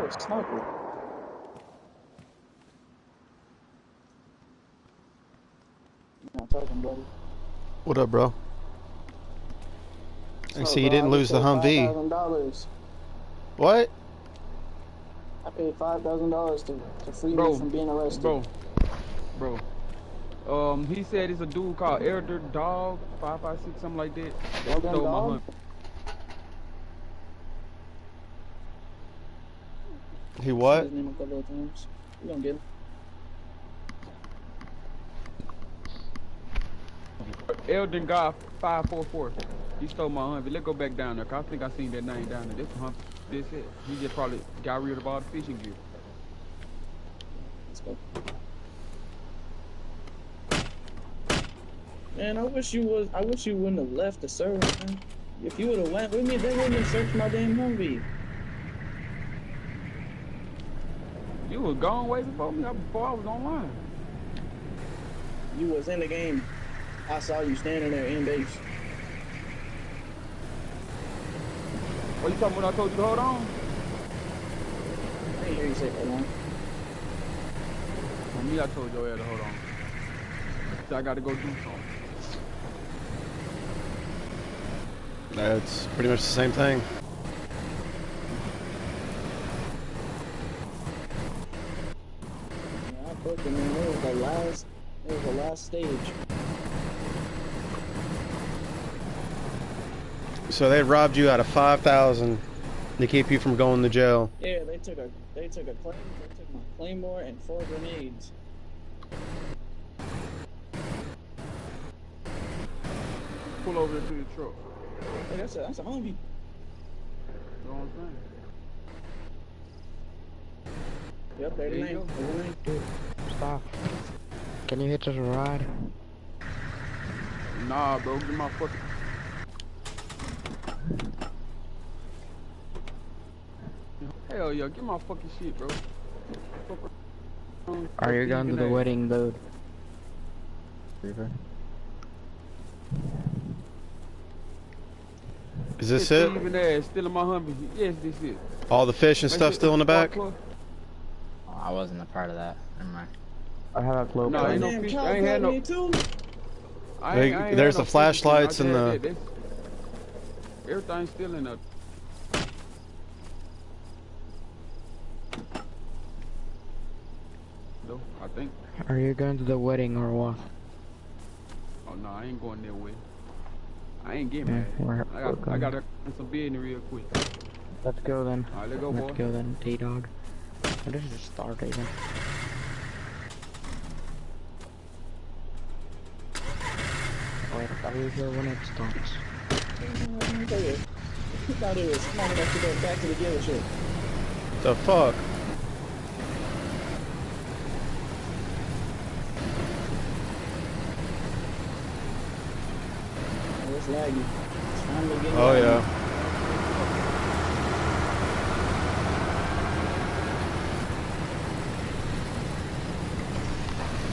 a sniper. I'm not talking, buddy. What up, bro? I see you Bro, didn't I just lose the paid Humvee. $5,000. What? I paid $5,000 to free me from being arrested. Bro. He said it's a dude called Elder Dog 556, something like that. That stole my Humvee. He what? His name a couple of times. We gonna get him. Elden God 544. He stole my Humvee. Let's go back down there, cause I think I seen that name down there. This the Humvee. This it. He just probably got rid of all the fishing gear. Let's go. Man, I wish you wouldn't have left the server, man. If you would have went with me, they wouldn't have searched my damn Humvee. You was gone way before me, before I was online. You was in the game. I saw you standing there in base. What you talking when I told you to hold on? I didn't hear you say hold on. For me, I told your ass to hold on. So I gotta go do something. That's pretty much the same thing. Yeah, I booked it, man. It was the last stage. So they robbed you out of 5,000 to keep you from going to jail. Yeah, they took my claymore and 4 grenades. Pull over to the truck. Hey, that's a Humvee. You know what I'm saying? Yep, there's the name. Dude, stop. Can you hitch us a ride? Nah, bro, get my fucking... Hell yeah, get my fucking shit, bro. Are you going to the wedding, dude? Is this it? Even there, still in my Humvee. Yes, this is it. All the fish and stuff still in the back? Oh, I wasn't a part of that. Never mind. I have a clue. No, ain't no fish. I ain't had no... There's the flashlights and the... Everything's still in there. No, I think. Are you going to the wedding or what? Oh no, I ain't going there with. I ain't getting mad. I gotta some business real quick. Let's go then. Alright, let's go, boy. Let's go then, T-Dog. What is the start even? Wait, are you here when it starts? He thought it was smart enough to go back to the dealership. The fuck? Oh, it's laggy. It's finally getting Oh laggy. yeah.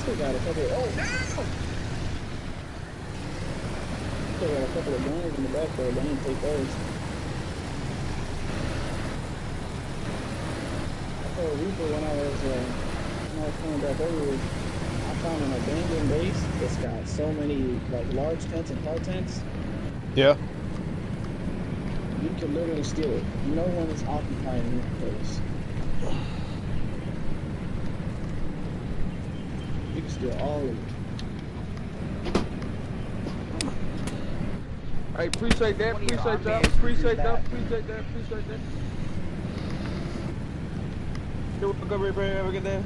Still got a couple of... Oh, no! Still got a couple of guns in the back there, but I didn't take those. I told Reaper when I was coming back over, I found an abandoned base that's got so many like large tents and car tents. Yeah. You can literally steal it. No one is occupying that place. You can steal all of it. Hey, appreciate that, appreciate that, appreciate that. Do we go right ever get there?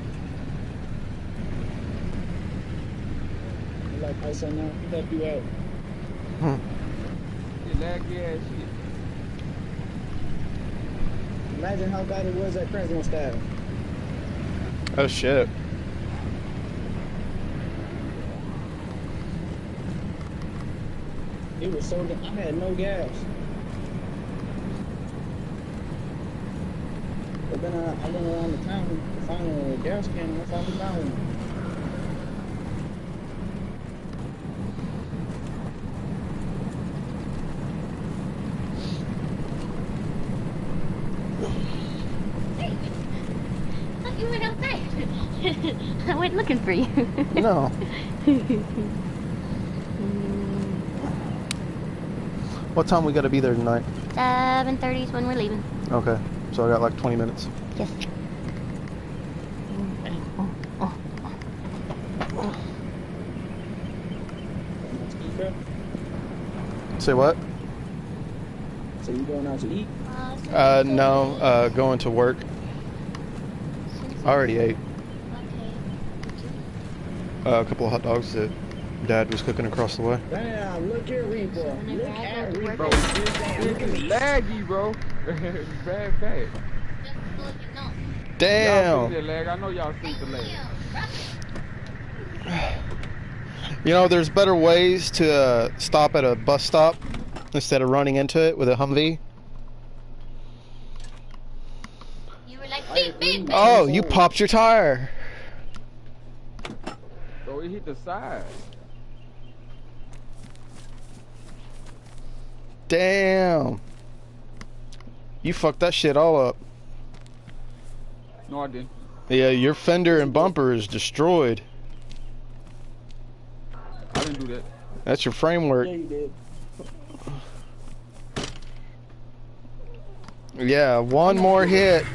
You like ice on now? He help you out. That laggy ass shit. Imagine how bad it was at Crimson Style. Oh shit. It was so good. I had no gas. But then I went around the town to find a gas can and I finally found one. I went looking for you. No. What time we gotta be there tonight? 7:30 is when we're leaving. Okay, so I got like 20 minutes. Yes. Say what? So you going out to eat? No, going to work. I already ate. A couple of hot dogs that Dad was cooking across the way. Damn, look at Reaper. Look at Reaper. Bro, this is laggy, bro. Bad. Damn. Y'all seen the lag. I know y'all seen the lag. You know, there's better ways to stop at a bus stop instead of running into it with a Humvee. You were like, beep. Oh, you popped your tire. Bro, it hit the side. Damn. You fucked that shit all up. No, I didn't. Yeah, your fender and bumper is destroyed. I didn't do that. That's your framework. Yeah, you did. Yeah, one more hit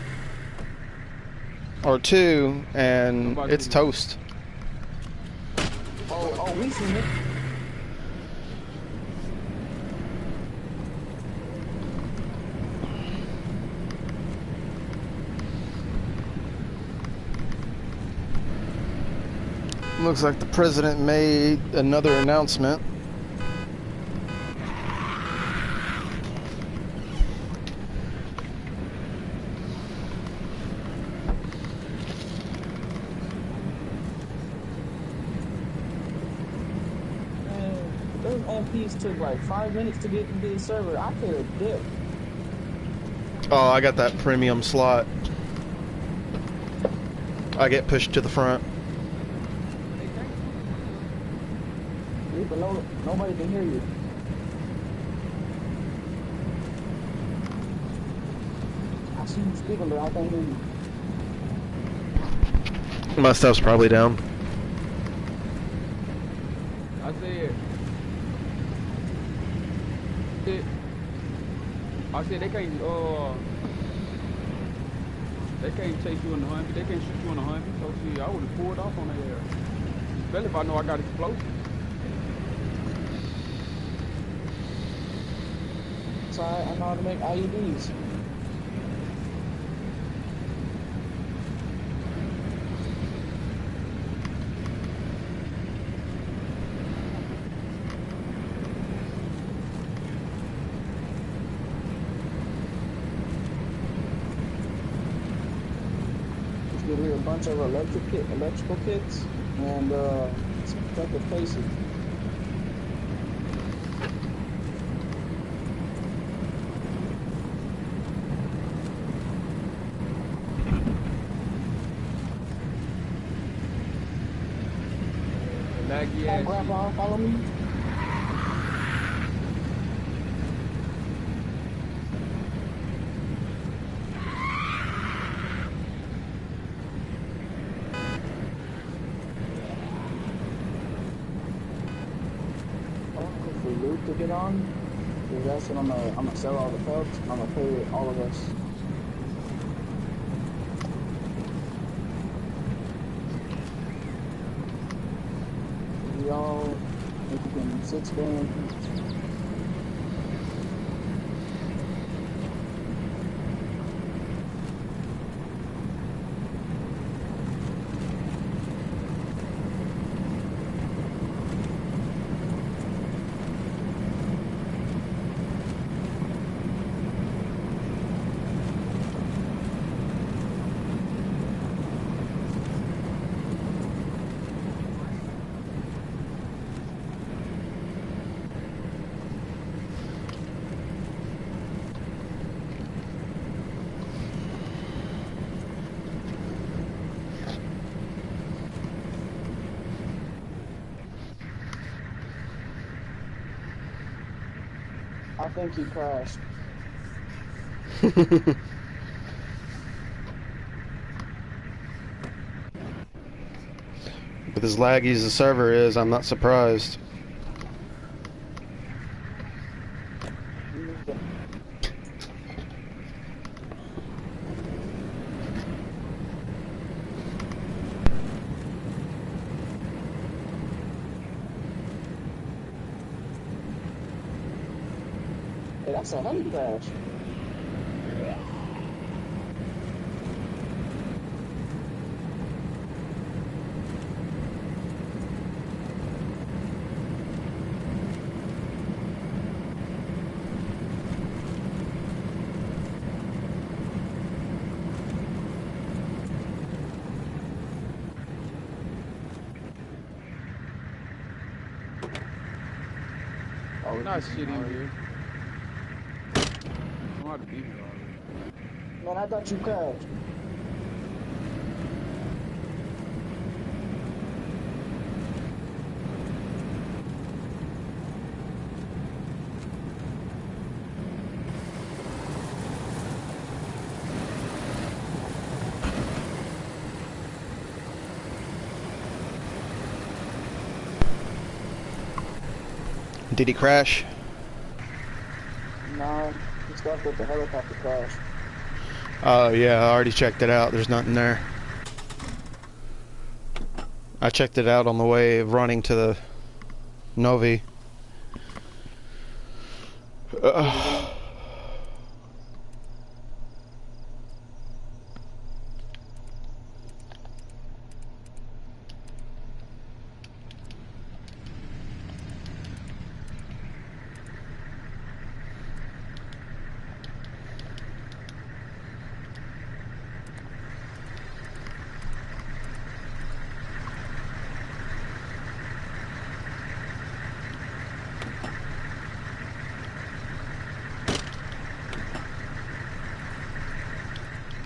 or two and it's toast. Oh, we seen it. Looks like the president made another announcement. Those MPs took like 5 minutes to get into the server. I could have dipped. Oh, I got that premium slot. I get pushed to the front. But nobody can hear you. I see you speaking, but I can't hear you. My stuff's probably down. I said they can't chase you in the Humvee. They can't shoot you in the Humvee. So see, I would have pulled off on their ass. Especially if I know I got explosives. So I know how to make IEDs. Just give me a bunch of electrical kits and some protective cases. Laggy Come on, ass. Grandpa, follow me. If we loot to get on, because that's what I'm gonna sell all the folks. I'm gonna pay all of us. We all, if we can 6 grand. I think he crashed. With as laggy as the server is, I'm not surprised. Hey, that's a honey crash. Oh, not shit in here. I'm out to be here already. Man, I thought you crashed. Did he crash? Nah, he stuck with the helicopter crash. Oh yeah, I already checked it out. There's nothing there. I checked it out on the way of running to the Novi.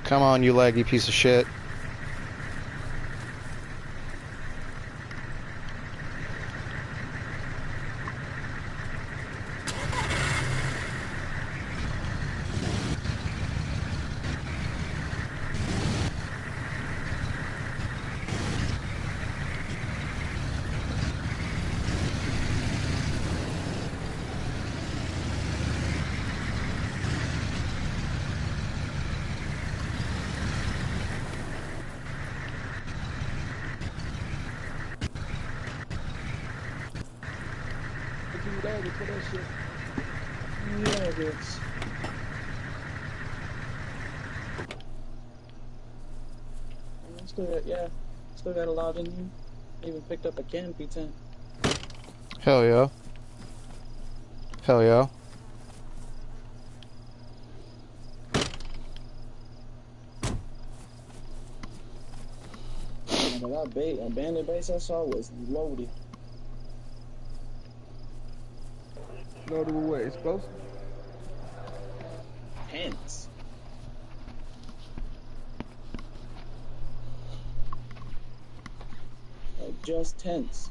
Come on, you laggy piece of shit. For that shit. Yeah, it is. Still got a lot in you. Even picked up a canopy tent. Hell yeah. Hell yeah. That abandoned base I saw was loaded. Loaded with what? Explosive? Tents. Like just tents.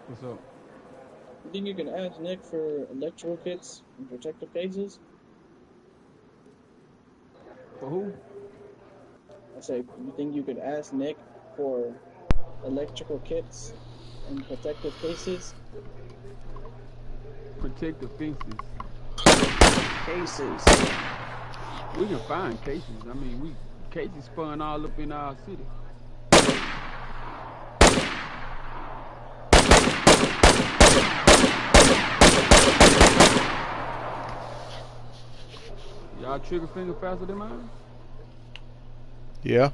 What's up? You think you can ask Nick for electrical kits and protective cases? For who? I say, you think you could ask Nick for electrical kits and protective cases? Protect the fences. Cases. We can find cases. I mean, cases spun all up in our city. Y'all trigger finger faster than mine? Yeah.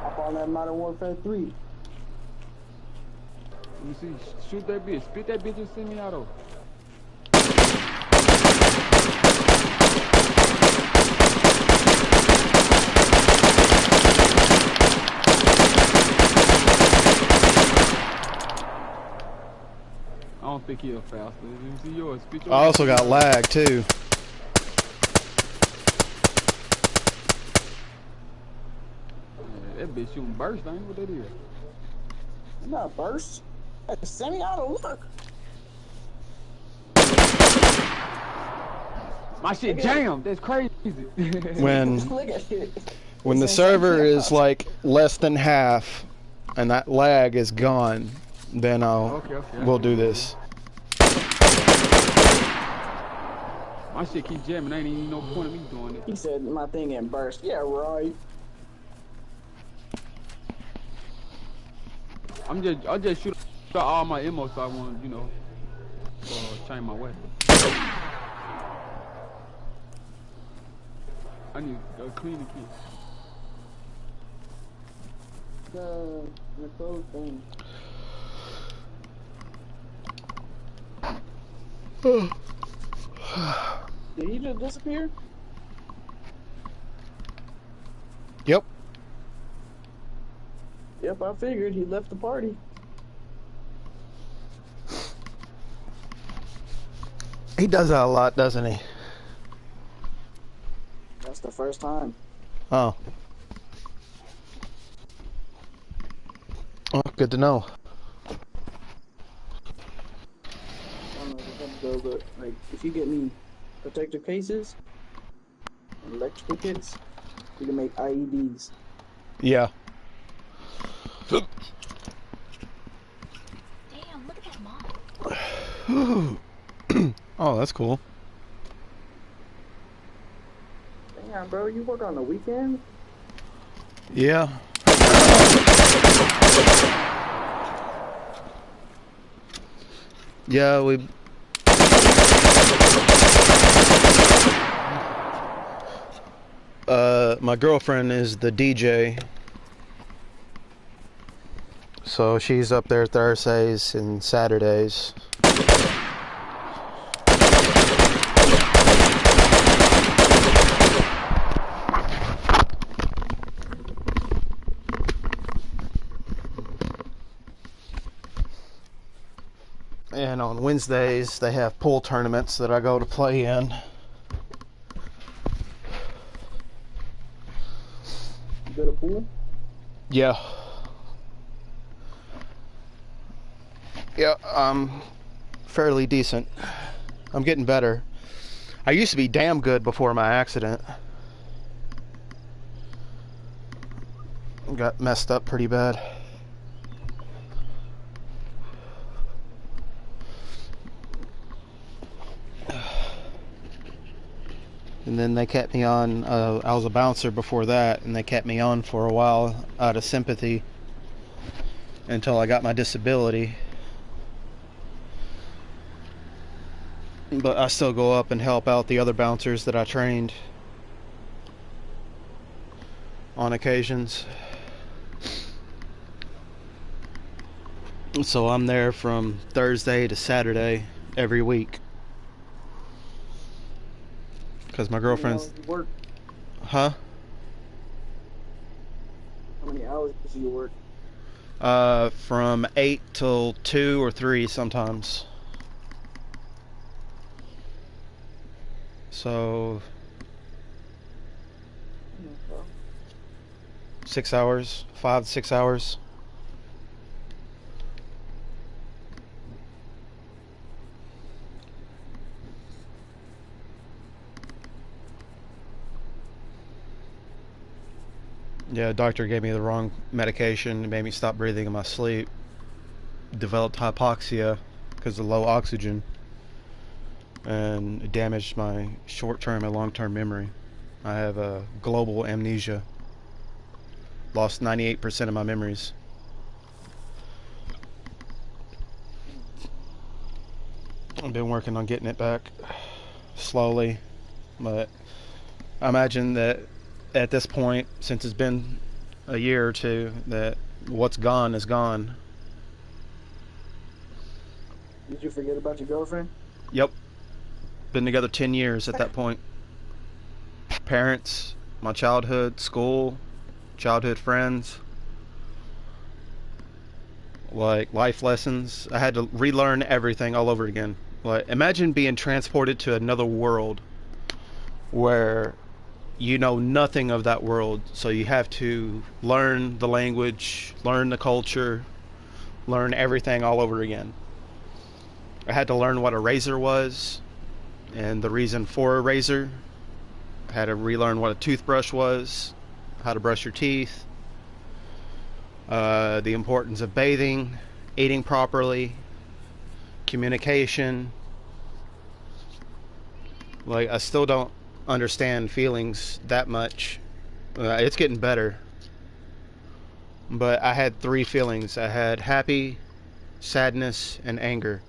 Up on that Modern Warfare 3. Let me see. Shoot that bitch. Spit that bitch and send me out though. I don't think he'll faster. Let me see yours. Spit yours. I also got lag too. Yeah, that bitch shooting burst, ain't what that is? It's not burst. That's semi-auto. Look. My shit jammed. That's crazy. When Look at it. when the It's server semi-auto. is like less than half, and that lag is gone, then Okay. we'll do this. My shit keep jamming. Ain't even no point of me doing it. He said my thing in burst. Yeah, right. I just shoot out all my ammo, so I want, change my weapon. I need a cleaning kit. The clothes thing. Did he just disappear? Yep. Yep, I figured he left the party. He does that a lot, doesn't he? That's the first time. Oh. Well, good to know. I don't know if it goes, but like if you get me protective cases and electrical kits, you can make IEDs. Yeah. Damn, look at that mob. Oh, that's cool. Damn, bro, you work on the weekend? Yeah. Yeah, my girlfriend is the DJ. So she's up there Thursdays and Saturdays. And on Wednesdays, they have pool tournaments that I go to play in. You go to pool? Yeah. Yeah, I'm fairly decent. I'm getting better. I used to be damn good before my accident. Got messed up pretty bad. And then they kept me on, I was a bouncer before that, and they kept me on for a while out of sympathy until I got my disability. But I still go up and help out the other bouncers that I trained on occasions. So I'm there from Thursday to Saturday every week. Because my girlfriend's... How many hours do you work? Huh? How many hours do you work? From 8 till 2 or 3 sometimes. So 6 hours, 5 to 6 hours. Yeah, doctor gave me the wrong medication. It made me stop breathing in my sleep. Developed hypoxia because of low oxygen. And it damaged my short-term and long-term memory. I have a global amnesia. Lost 98% of my memories. I've been working on getting it back slowly, but I imagine that at this point, since it's been a year or two, that what's gone is gone. Did you forget about your girlfriend? Yep. Been together 10 years at that point. Parents, my childhood, school, childhood friends, like life lessons. I had to relearn everything all over again. Like, imagine being transported to another world where you know nothing of that world, so you have to learn the language, learn the culture, learn everything all over again. I had to learn what a razor was and the reason for a razor. I had to relearn what a toothbrush was, how to brush your teeth, the importance of bathing, eating properly, communication. Like, I still don't understand feelings that much. It's getting better. But I had 3 feelings. I had happy, sadness, and anger.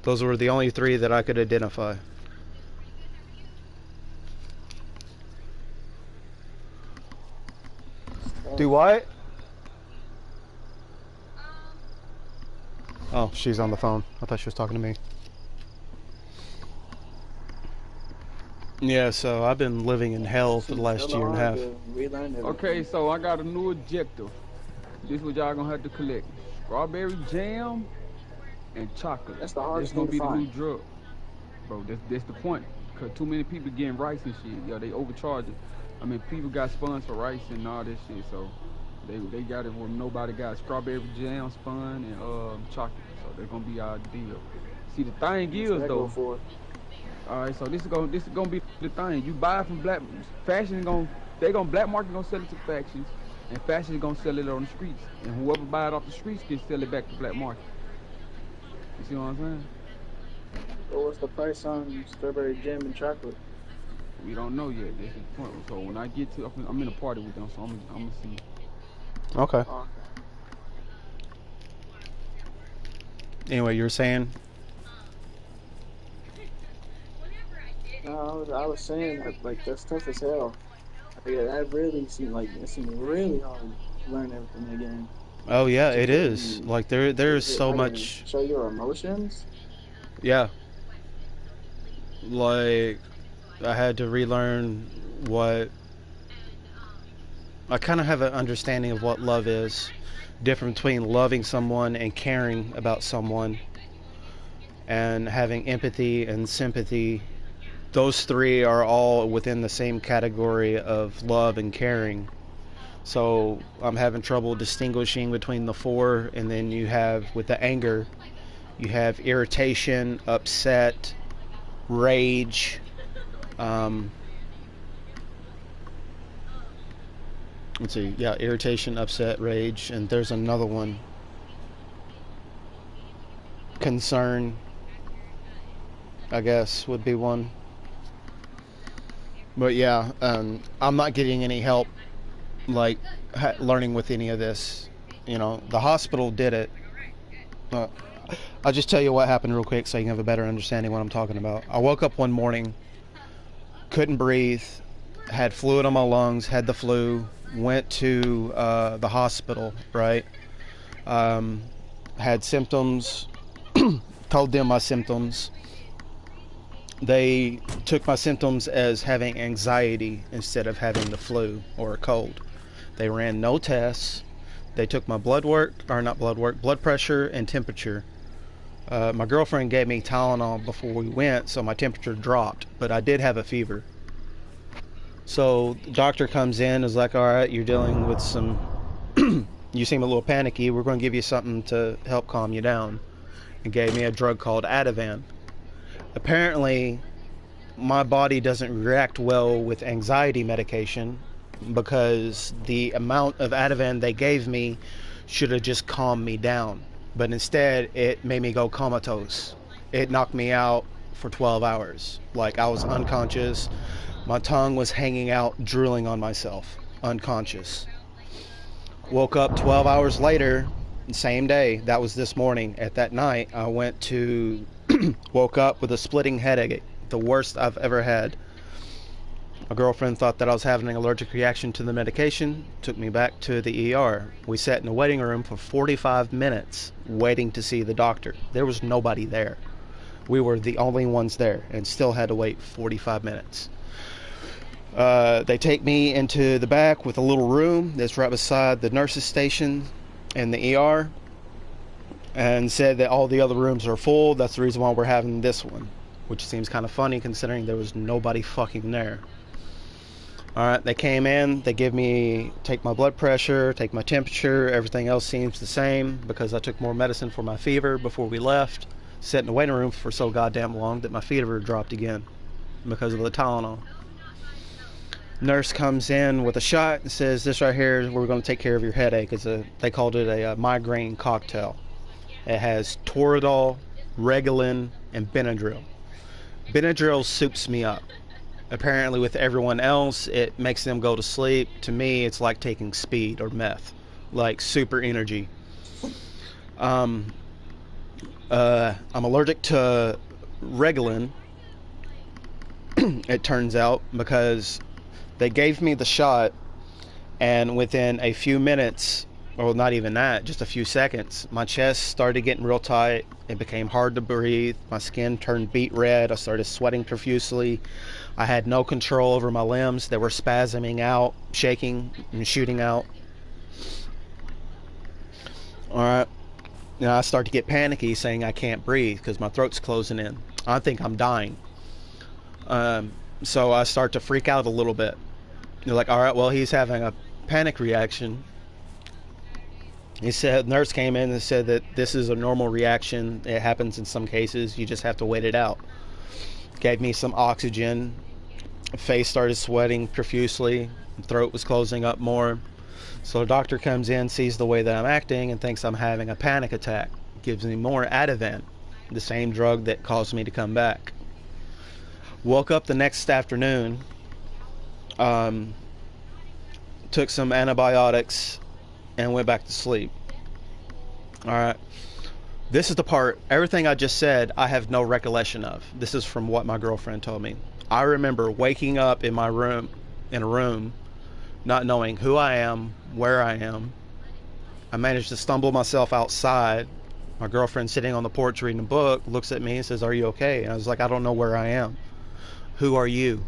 Those were the only 3 that I could identify. Do what? Oh, she's on the phone. I thought she was talking to me. Yeah, so I've been living in hell for the last year and a half. Okay, so I got a new objective. This is what y'all gonna have to collect: strawberry jam and chocolate. That's the hardest This gonna be thing to the new find. drug, bro. That's the point. Cause too many people getting rice and shit. Yo, they overcharging. I mean, people got spun for rice and all this shit, so they got it where nobody got strawberry jam, spun, and chocolate. So they're gonna be our deal. See, the thing is though. All right, so this is gonna be the thing. You buy it from black fashion. Black market gonna sell it to factions, and fashion is gonna sell it on the streets. And whoever buy it off the streets can sell it back to black market. You see what I'm saying? So what's the price on strawberry jam and chocolate? We don't know yet. That's the point. So when I get to, I'm in a party with them, so I'm gonna see. Okay. Anyway, you were saying? No, I was saying that, like, that's tough as hell. That really seemed really hard to learn everything again. Oh yeah, it is. Like there's so much. Show your emotions. Yeah. Like I had to relearn what. I kind of have an understanding of what love is. Difference between loving someone and caring about someone, and having empathy and sympathy. Those 3 are all within the same category of love and caring. So I'm having trouble distinguishing between the 4, and then you have, with the anger, you have irritation, upset, rage, let's see, yeah, irritation, upset, rage, and there's another one, concern, I guess, would be one. But yeah, I'm not getting any help, like, learning with any of this. You know, the hospital did it. I'll just tell you what happened real quick so you can have a better understanding what I'm talking about. I woke up one morning, couldn't breathe, had fluid on my lungs, had the flu, went to the hospital, right? Had symptoms, told them my symptoms. They took my symptoms as having anxiety instead of having the flu or a cold. They ran no tests. They took my blood pressure and temperature. My girlfriend gave me Tylenol before we went, so my temperature dropped, but I did have a fever. So the doctor comes in, is like, all right, you're dealing with some, you seem a little panicky. We're going to give you something to help calm you down. And gave me a drug called Ativan. Apparently, my body doesn't react well with anxiety medication, because the amount of Ativan they gave me should have just calmed me down. But instead, it made me go comatose. It knocked me out for 12 hours. Like, I was unconscious. My tongue was hanging out, drooling on myself, unconscious. Woke up 12 hours later, same day, that was this morning. At that night, I went to, woke up with a splitting headache, the worst I've ever had. My girlfriend thought that I was having an allergic reaction to the medication, took me back to the ER. We sat in the waiting room for 45 minutes waiting to see the doctor. There was nobody there. We were the only ones there and still had to wait 45 minutes. They take me into the back with a little room that's right beside the nurse's station and the ER, and said that all the other rooms are full. That's the reason why we're having this one, which seems kind of funny considering there was nobody fucking there. Alright, they came in, they take my blood pressure, take my temperature, everything else seems the same because I took more medicine for my fever before we left. Sat in the waiting room for so goddamn long that my fever dropped again because of the Tylenol. Nurse comes in with a shot and says, this right here, we're going to take care of your headache. They called it a migraine cocktail. It has Toradol, Regulin, and Benadryl. Benadryl soups me up. Apparently with everyone else, it makes them go to sleep. To me, it's like taking speed or meth. Like super energy. I'm allergic to Regulin, it turns out, because they gave me the shot, and within a few minutes, or not even that, just a few seconds, my chest started getting real tight. It became hard to breathe. My skin turned beet red. I started sweating profusely. I had no control over my limbs. They were spasming out, shaking, and shooting out. Alright. Now I start to get panicky, saying I can't breathe because my throat's closing in. I think I'm dying. So I start to freak out a little bit. They're like, all right, well, he's having a panic reaction. Nurse came in and said that this is a normal reaction. It happens in some cases. You just have to wait it out. Gave me some oxygen. Face started sweating profusely. Throat was closing up more. So the doctor comes in, sees the way that I'm acting, and thinks I'm having a panic attack. Gives me more Ativan, the same drug that caused me to come back. Woke up the next afternoon, took some antibiotics, and went back to sleep. Alright. This is the part, everything I just said, I have no recollection of. This is from what my girlfriend told me. I remember waking up in a room, not knowing who I am, where I am. I managed to stumble myself outside. My girlfriend sitting on the porch reading a book looks at me and says, "Are you okay?" And I was like, "I don't know where I am. Who are you?"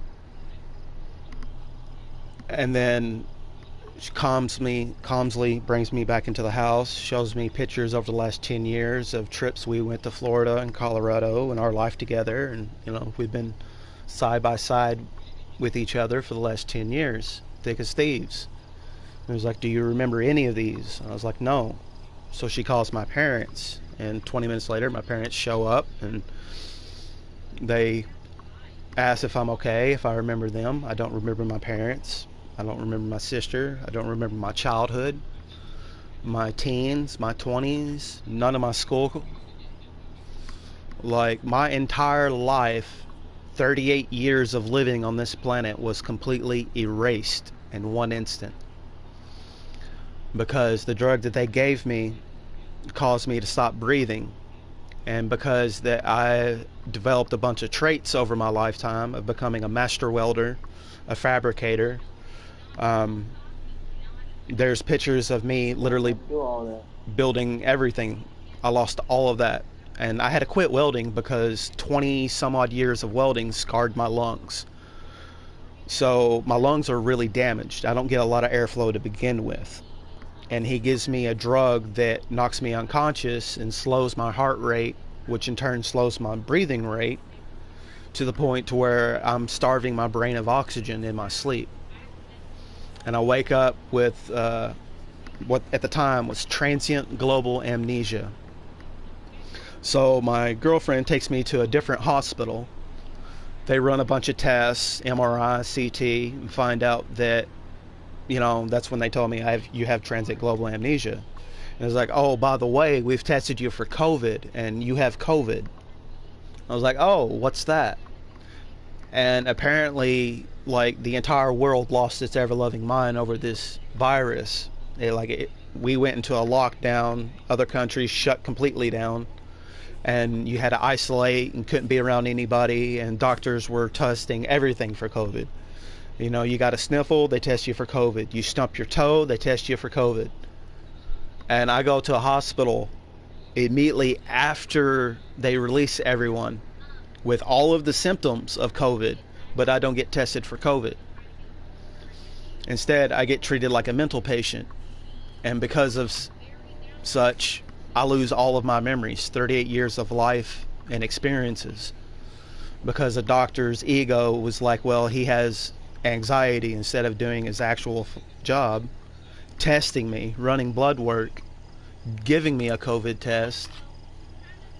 And then she calmly brings me back into the house, shows me pictures over the last 10 years of trips we went to Florida and Colorado and our life together. And, we've been side by side with each other for the last 10 years, thick as thieves. And it was like, "Do you remember any of these?" And I was like, "No." So she calls my parents, and 20 minutes later, my parents show up, and they ask if I'm okay, if I remember them. I don't remember my parents. I don't remember my sister. I don't remember my childhood, my teens, my 20s, none of my school. Like, my entire life, 38 years of living on this planet was completely erased in one instant. Because the drug that they gave me caused me to stop breathing. And because that I developed a bunch of traits over my lifetime of becoming a master welder, a fabricator. There's pictures of me literally building everything. I lost all of that. And I had to quit welding because 20 some odd years of welding scarred my lungs. So my lungs are really damaged. I don't get a lot of airflow to begin with. And he gives me a drug that knocks me unconscious and slows my heart rate, which in turn slows my breathing rate to the point to where I'm starving my brain of oxygen in my sleep. And I wake up with what at the time was transient global amnesia. So my girlfriend takes me to a different hospital. They run a bunch of tests, MRI, CT, and find out that that's when they told me you have transient global amnesia. And it was like, oh, by the way, we've tested you for COVID and you have COVID. I was like, oh, what's that? And apparently, like, the entire world lost its ever-loving mind over this virus. We went into a lockdown. Other countries shut completely down. And you had to isolate and couldn't be around anybody. And doctors were testing everything for COVID. You got a sniffle, they test you for COVID. You stump your toe, they test you for COVID. And I go to a hospital immediately after they release everyone with all of the symptoms of COVID, but I don't get tested for COVID. Instead, I get treated like a mental patient. And because of such, I lose all of my memories, 38 years of life and experiences. Because a doctor's ego was like, well, he has anxiety, instead of doing his actual job, testing me, running blood work, giving me a COVID test,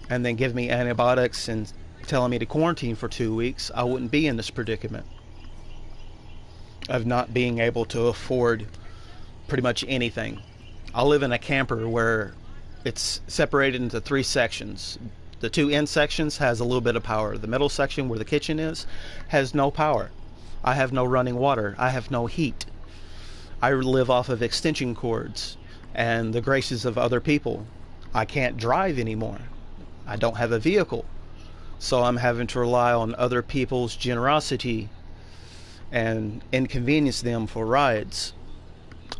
and then giving me antibiotics and telling me to quarantine for 2 weeks, I wouldn't be in this predicament of not being able to afford pretty much anything. I live in a camper where it's separated into 3 sections. The 2 end sections has a little bit of power. The middle section where the kitchen is has no power. I have no running water. I have no heat. I live off of extension cords and the graces of other people. I can't drive anymore. I don't have a vehicle. So I'm having to rely on other people's generosity and inconvenience them for rides.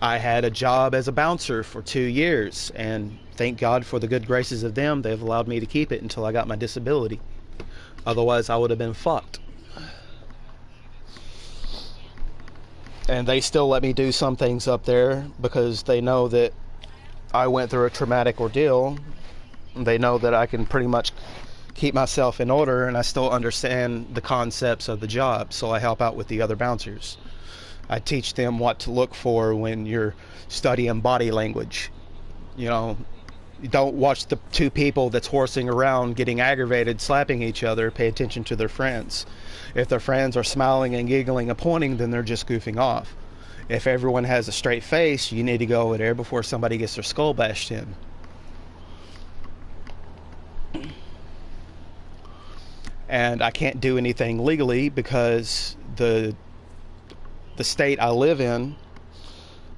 I had a job as a bouncer for 2 years, and thank God for the good graces of them, they've allowed me to keep it until I got my disability. Otherwise, I would have been fucked. And they still let me do some things up there because they know that I went through a traumatic ordeal. They know that I can pretty much keep myself in order, and I still understand the concepts of the job, so I help out with the other bouncers. I teach them what to look for when you're studying body language. You don't watch the 2 people that's horsing around getting aggravated, slapping each other. Pay attention to their friends. If their friends are smiling and giggling and pointing, then they're just goofing off. If everyone has a straight face, you need to go over there before somebody gets their skull bashed in. And I can't do anything legally because the state I live in,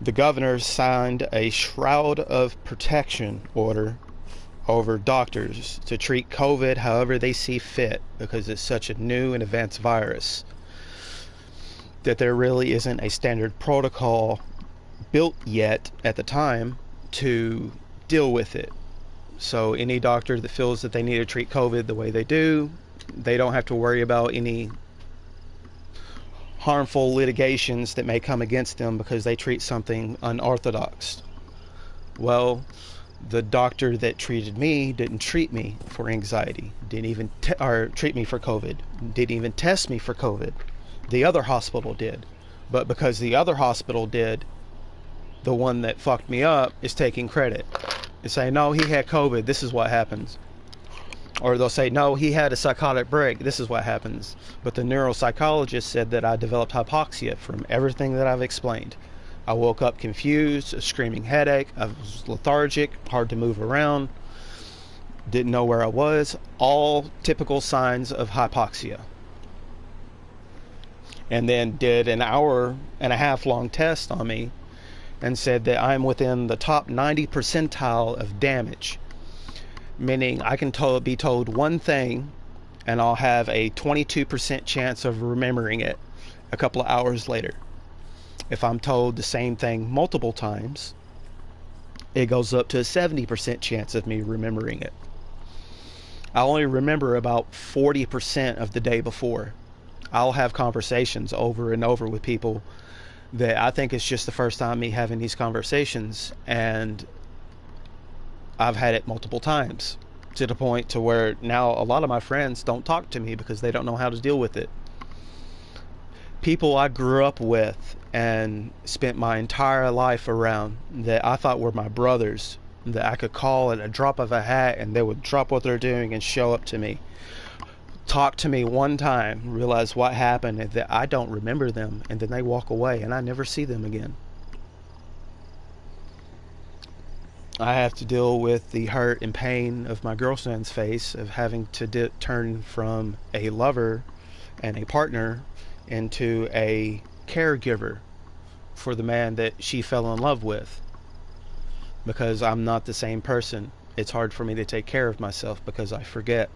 the governor signed a shroud of protection order over doctors to treat COVID however they see fit, because it's such a new and advanced virus that there really isn't a standard protocol built yet at the time to deal with it. So any doctor that feels that they need to treat COVID the way they do, they don't have to worry about any harmful litigations that may come against them because they treat something unorthodox. Well, the doctor that treated me didn't treat me for anxiety, didn't even treat me for COVID, didn't even test me for COVID. The other hospital did. But because the other hospital did, the one that fucked me up is taking credit. They say, no, he had COVID, this is what happens. Or they'll say, no, he had a psychotic break, this is what happens. But the neuropsychologist said that I developed hypoxia from everything that I've explained. I woke up confused, a screaming headache, I was lethargic, hard to move around, didn't know where I was, all typical signs of hypoxia. And then did an 1.5-hour long test on me and said that I'm within the top 90 percentile of damage. Meaning I can be told one thing and I'll have a 22% chance of remembering it a couple of hours later. If I'm told the same thing multiple times, it goes up to a 70% chance of me remembering it. I only remember about 40% of the day before. I'll have conversations over and over with people that I think it's just the first time me having these conversations, and I've had it multiple times to the point to where now a lot of my friends don't talk to me because they don't know how to deal with it. People I grew up with and spent my entire life around that I thought were my brothers, that I could call at a drop of a hat and they would drop what they're doing and show up to me. Talk to me one time, realize what happened, and that I don't remember them, and then they walk away and I never see them again. I have to deal with the hurt and pain of my girlfriend's face of having to turn from a lover and a partner into a caregiver for the man that she fell in love with, because I'm not the same person. It's hard for me to take care of myself because I forget.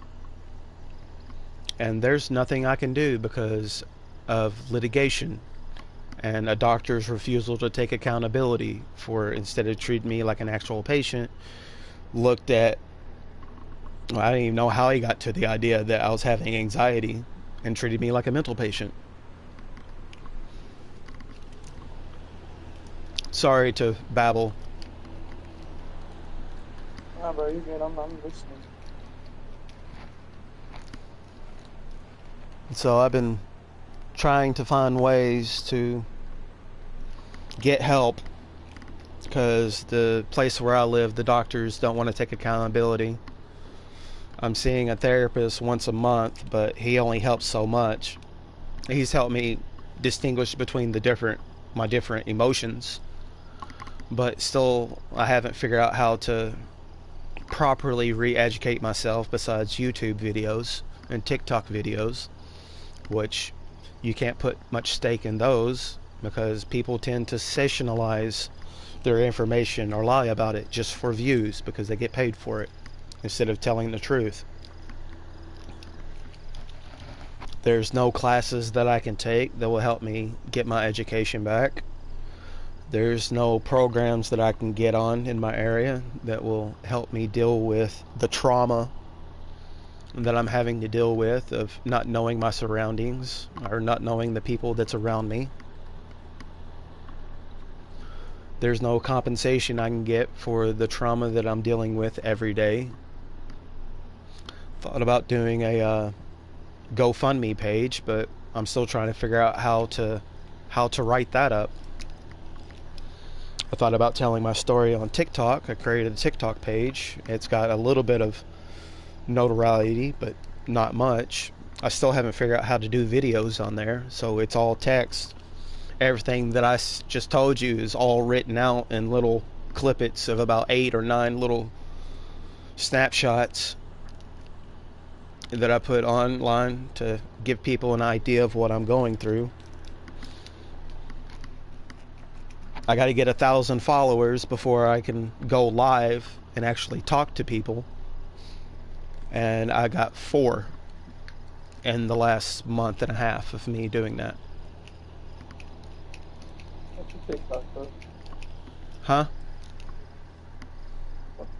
And there's nothing I can do because of litigation and a doctor's refusal to take accountability for, instead of treating me like an actual patient, looked at, well, I don't even know how he got to the idea that I was having anxiety and treated me like a mental patient. Sorry to babble. Nah, bro, you good. I'm listening. So I've been trying to find ways to get help, because the place where I live, the doctors don't want to take accountability. I'm seeing a therapist once a month, but he only helps so much. He's helped me distinguish between my different emotions, but still I haven't figured out how to properly re-educate myself besides YouTube videos and TikTok videos, which you can't put much stake in those because people tend to sensationalize their information or lie about it just for views because they get paid for it instead of telling the truth. There's no classes that I can take that will help me get my education back. There's no programs that I can get on in my area that will help me deal with the trauma that I'm having to deal with of not knowing my surroundings or not knowing the people that's around me. There's no compensation I can get for the trauma that I'm dealing with every day. Thought about doing a GoFundMe page, but I'm still trying to figure out how to write that up. I thought about telling my story on TikTok. I created a TikTok page. It's got a little bit of notoriety, but not much. I still haven't figured out how to do videos on there, so it's all text. Everything that I just told you is all written out in little clippets of about 8 or 9 little snapshots that I put online to give people an idea of what I'm going through. I got to get 1,000 followers before I can go live and actually talk to people. And I got 4 in the last month and a half of me doing that. What's your TikTok, bro? Huh?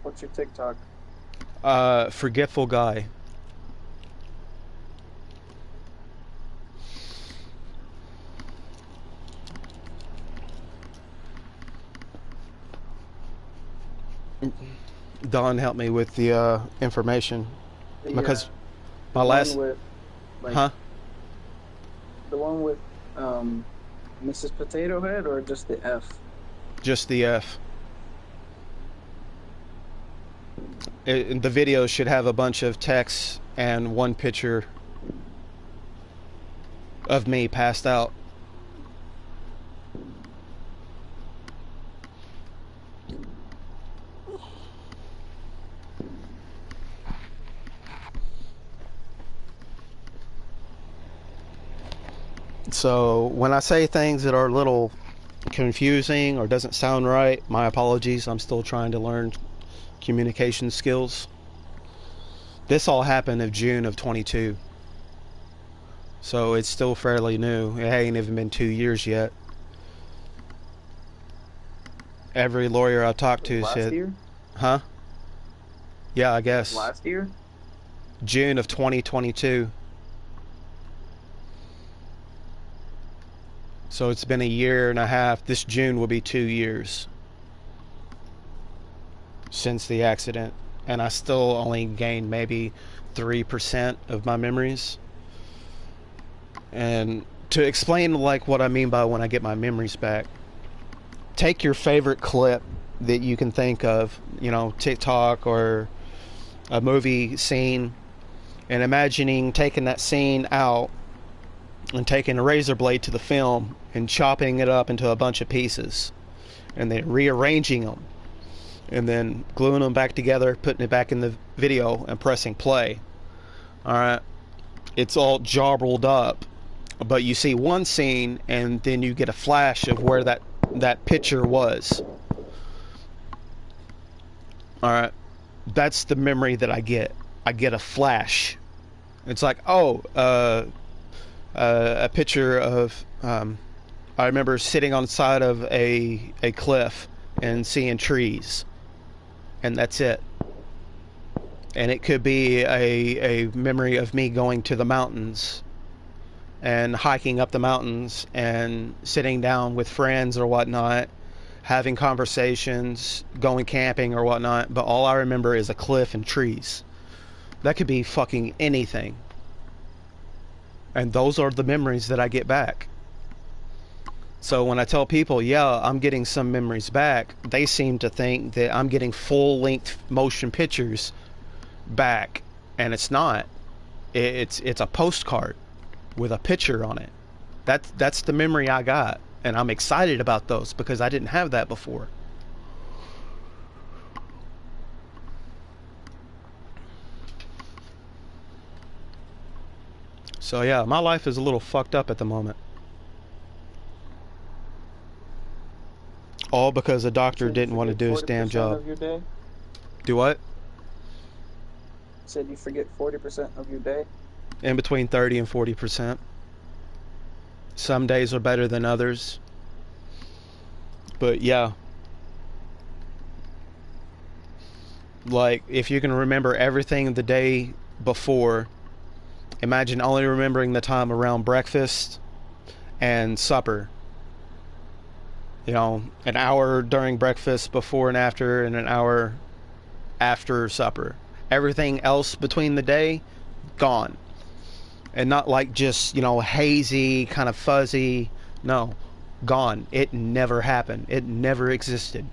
What's your TikTok? Forgetful guy. Don helped me with the information because my last with, like, huh? The one with Mrs. Potato Head, or just the F? Just the F. The video should have a bunch of text and one picture of me passed out. So when I say things that are a little confusing or doesn't sound right, my apologies. I'm still trying to learn communication skills. This all happened in June of 22. So it's still fairly new. It ain't even been 2 years yet. Every lawyer I talked to said... Last year? Huh? Yeah, I guess. Last year? June of 2022. So it's been a year and a half. This June will be 2 years since the accident. And I still only gained maybe 3% of my memories. And to explain like what I mean by when I get my memories back, take your favorite clip that you can think of, you know, TikTok or a movie scene, and imagining taking that scene out and taking a razor blade to the film and chopping it up into a bunch of pieces and then rearranging them and then gluing them back together, putting it back in the video, and pressing play. Alright, it's all jobbled up, but you see one scene, and then you get a flash of where that picture was. Alright, that's the memory that I get. I get a flash. It's like, oh, a picture of, I remember sitting on the side of a cliff and seeing trees, and that's it. And it could be a memory of me going to the mountains and hiking up the mountains and sitting down with friends or whatnot, having conversations, going camping or whatnot, but all I remember is a cliff and trees. That could be fucking anything. And those are the memories that I get back. So when I tell people, yeah, I'm getting some memories back, they seem to think that I'm getting full-length motion pictures back, and it's not. It's a postcard with a picture on it. That's the memory I got, and I'm excited about those because I didn't have that before. So yeah, my life is a little fucked up at the moment. All because a doctor didn't want to do his damn job. Of your day? Do what? Said you forget 40% of your day? In between 30 and 40%. Some days are better than others. But yeah. Like, if you can remember everything the day before, imagine only remembering the time around breakfast and supper. You know, an hour during breakfast, before and after, and an hour after supper. Everything else between the day, gone. And not like just, you know, hazy, kind of fuzzy. No, gone. It never happened. It never existed.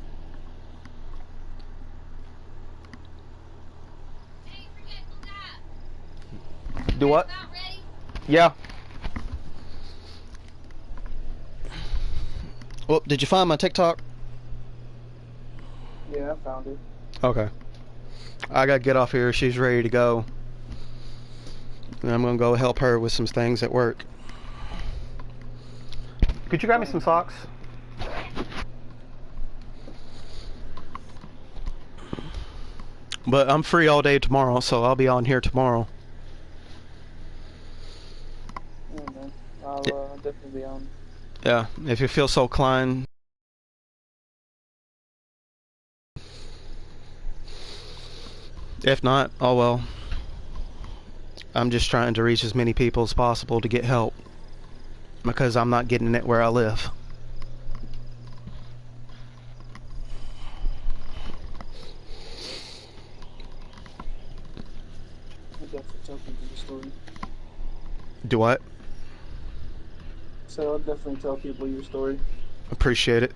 Do what? Yeah. Well, did you find my TikTok? Yeah, I found it. Okay. I gotta get off here. She's ready to go. And I'm gonna go help her with some things at work. Could you grab me some socks? But I'm free all day tomorrow, so I'll be on here tomorrow. Yeah, man. I'll definitely be on. Yeah, if you feel so inclined. If not, oh well. I'm just trying to reach as many people as possible to get help, because I'm not getting it where I live. I'll definitely tell people your story. Do what? So I'll definitely tell people your story. Appreciate it.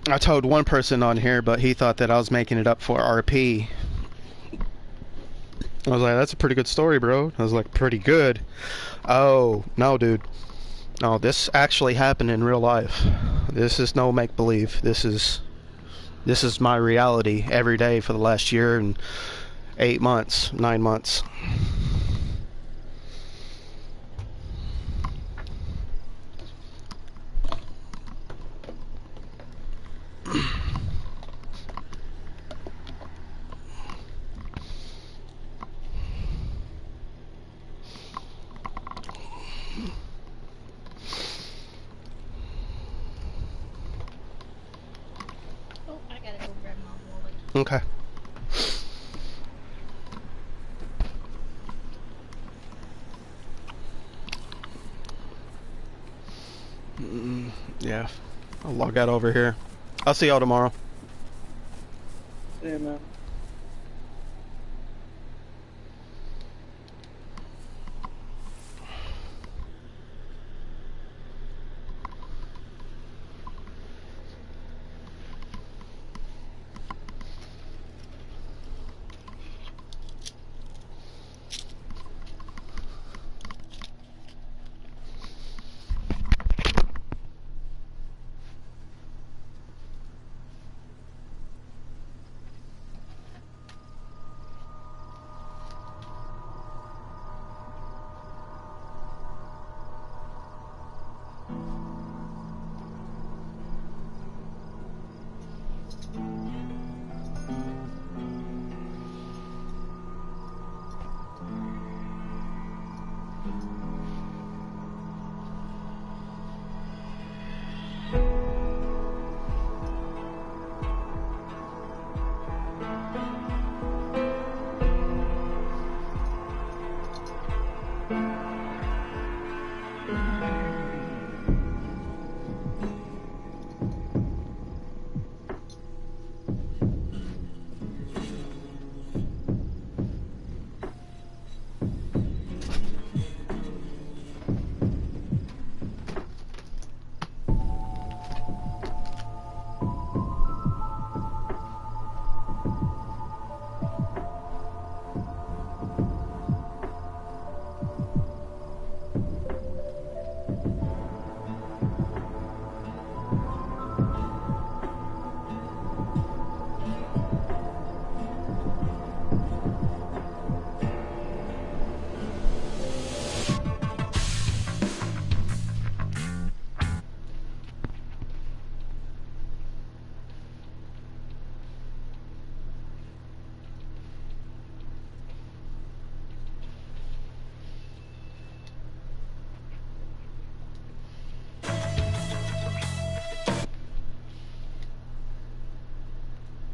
I told one person on here, but he thought that I was making it up for RP. I was like, that's a pretty good story, bro. I was like, pretty good? Oh, no, dude. No, this actually happened in real life. This is no make-believe. This is my reality every day for the last year and 8 months, 9 months. Oh, I gotta go grab my wallet. Okay. Yeah. I'll log out over here. I'll see y'all tomorrow. Yeah, man.